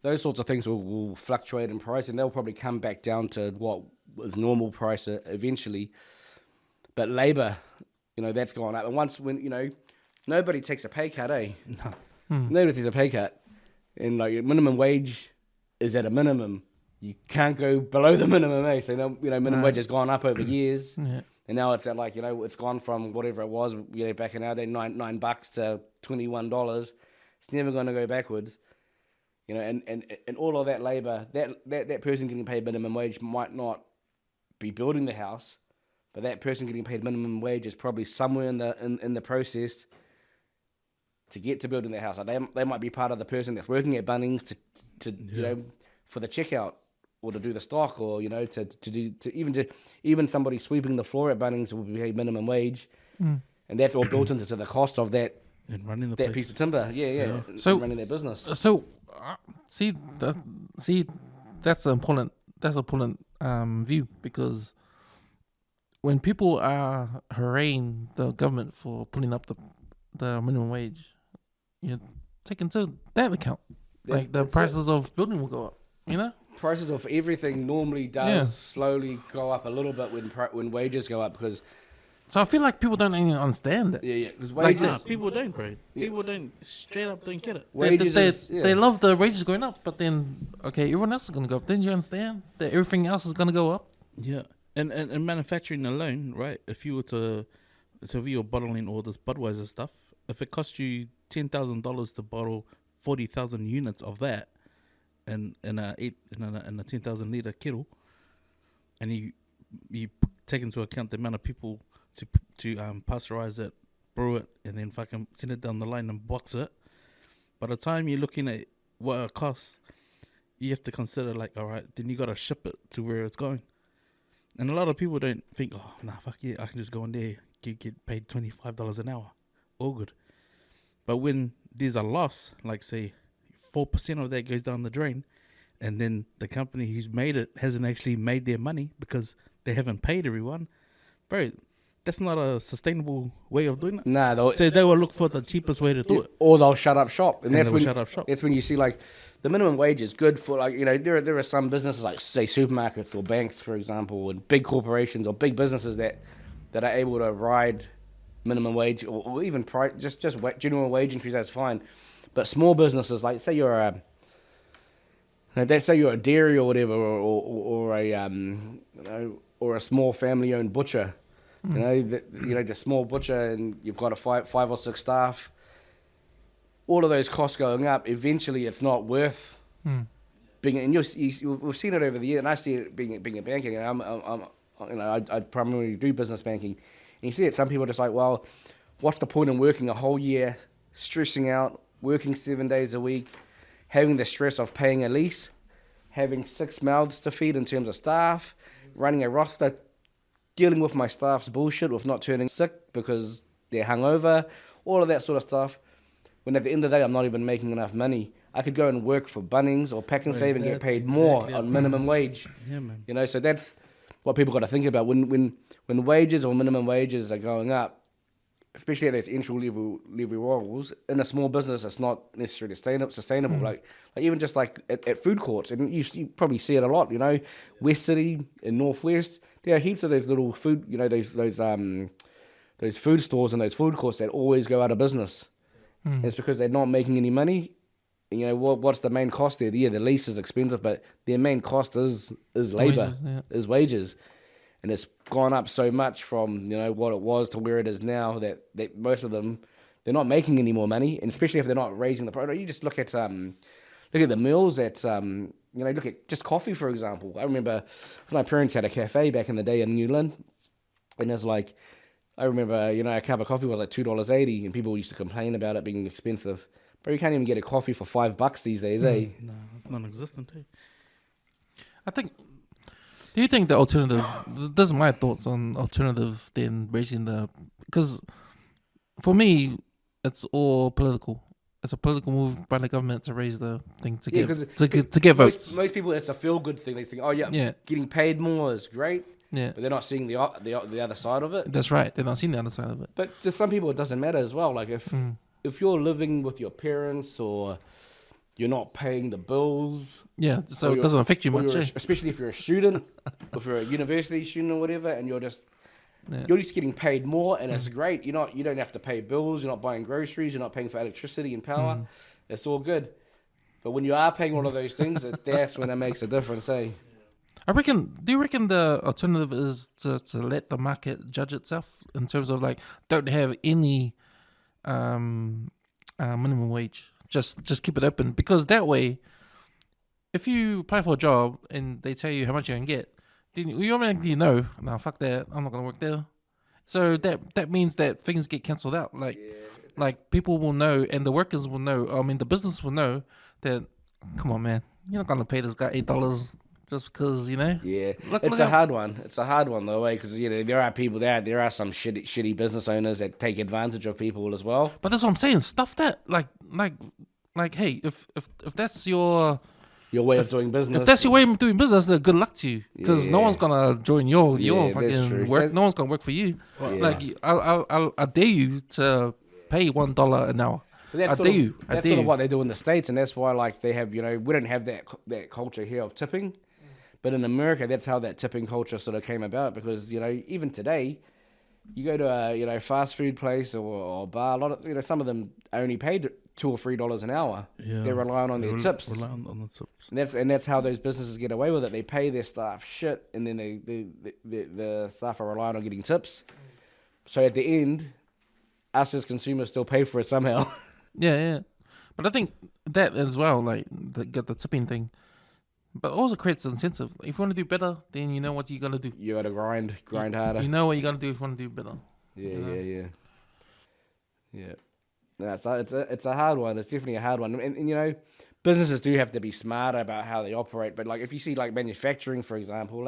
those sorts of things will fluctuate in price, and they'll probably come back down to what was normal price eventually. But labour, that's gone up. And once when nobody takes a pay cut, eh? No. Nobody takes a pay cut, and like your minimum wage is at a minimum. You can't go below the minimum, eh? So minimum wage has gone up over years, and now it's at it's gone from whatever it was, back in our day, $9 to $21. It's never going to go backwards, and all of that labour, that person getting paid minimum wage might not be building the house, but that person getting paid minimum wage is probably somewhere in the process to get to building their house. Like they might be part of the person that's working at Bunnings to for the checkout, or to do the stock, or even somebody sweeping the floor at Bunnings will be paid minimum wage, and that's all built into the cost of that And running that piece of timber. Yeah. So running their business. So that's an important view, because when people are hurraying the government for putting up the minimum wage, take into that account, like the prices of building will go up. Prices of everything normally does slowly go up a little bit when wages go up, because So I feel like people don't even understand it. because Like, wages People don't, bro. People don't straight up don't get it. They love the wages going up, but then everyone else is gonna go up. Then you understand that everything else is gonna go up. Yeah, and manufacturing alone, right? If you were bottling all this Budweiser stuff, if it cost you $10,000 to bottle 40,000 units of that, in a 10,000 liter kettle, and you take into account the amount of people to pasteurize it, brew it, and then fucking send it down the line and box it. By the time you're looking at what it costs, you have to consider all right, then you got to ship it to where it's going. And a lot of people don't think, oh, nah, fuck yeah, I can just go in there, get paid $25 an hour. All good. But when there's a loss, like say 4% of that goes down the drain, and then the company who's made it hasn't actually made their money because they haven't paid everyone, bro, that's not a sustainable way of doing it. Nah, so they will look for the cheapest way to do it. Or they'll shut up shop, and that's when you see the minimum wage is good for there are some businesses like say supermarkets or banks, for example, and big corporations or big businesses that are able to ride minimum wage or even price just general wage increase. That's fine, but small businesses like say you're a dairy or whatever, or a small family-owned butcher. The small butcher, and you've got a five or six staff. All of those costs going up. Eventually, it's not worth being. And we've seen it over the year, and I see it being a banking. And I primarily do business banking, and you see it. Some people are just like, well, what's the point in working a whole year, stressing out, working 7 days a week, having the stress of paying a lease, having 6 mouths to feed in terms of staff, running a roster, dealing with my staff's bullshit with not turning sick because they're hungover, all of that sort of stuff. When at the end of the day, I'm not even making enough money. I could go and work for Bunnings or Pack and Save and get paid more on minimum wage. Yeah, man. So that's what people got to think about. When wages or minimum wages are going up, especially at those entry level roles, in a small business, it's not necessarily sustainable. Like even just at food courts, and you probably see it a lot. West City and Northwest, there are heaps of those little food, those food stores and those food courts that always go out of business. And it's because they're not making any money. And what's the main cost there? Yeah, the lease is expensive, but their main cost is labor, is wages. And it's gone up so much from what it was to where it is now that most of them, they're not making any more money, and especially if they're not raising the product. You just look at the meals at look at just coffee, for example. I remember my parents had a cafe back in the day in Newland, and it's like I remember a cup of coffee was like $2.80, and people used to complain about it being expensive. But you can't even get a coffee for $5 these days, eh? No, it's non-existent, eh? I think. Do you think the alternative? This is my thoughts on alternative. Then raising because for me, it's all political. It's a political move by the government to raise the thing to get votes. Most people, it's a feel-good thing. They think, oh yeah, getting paid more is great. Yeah, but they're not seeing the other side of it. That's right. They're not seeing the other side of it. But to some people, it doesn't matter as well. Like if you're living with your parents or You're not paying the bills. Yeah, so Or it you're- doesn't affect you or much. you're Eh? especially if you're a student, if you're a university student or whatever, and you're just getting paid more, and it's great. You don't have to pay bills. You're not buying groceries. You're not paying for electricity and power. It's all good. But when you are paying all of those things, that's when it makes a difference, eh? I reckon. Do you reckon the alternative is to let the market judge itself in terms of like don't have any minimum wage, just keep it open, because that way, if you apply for a job and they tell you how much you can get, then you automatically know, no, fuck that, I'm not gonna work there. So that means that things get cancelled out. Like people will know, and the workers will know. I mean, the business will know that. Come on, man, you're not gonna pay this guy $8 just because, you know. Yeah, Look it's a how- hard one. It's a hard one though, because there are people there are some shitty business owners that take advantage of people as well. But that's what I'm saying. Stuff that like, hey, if that's your Way of doing business. if that's your way of doing business, then good luck to you, because no Yeah. one's gonna join your Yeah, that's true. fucking work. No one's gonna work for you. Yeah. Like I dare you to pay $1 an hour. But that's I sort dare of- you. I That's dare sort of you. what they do in the States, and that's why like they have we don't have that culture here of tipping, but in America that's how that tipping culture sort of came about, because even today, you go to a fast food place or bar, a lot of some of them only paid $2 or $3 an hour. Yeah. They're relying on their tips. Relying on the tips. And that's how those businesses get away with it. They pay their staff shit, and then the staff are relying on getting tips. So at the end, us as consumers still pay for it somehow. Yeah. But I think that as well, like get the tipping thing, but also creates incentive. If you want to do better, then you know what you're gonna do. You got to grind harder. You know what you're gonna do if you want to do better. Yeah. No, it's a hard one. It's definitely a hard one. And businesses do have to be smarter about how they operate. But like if you see like manufacturing, for example,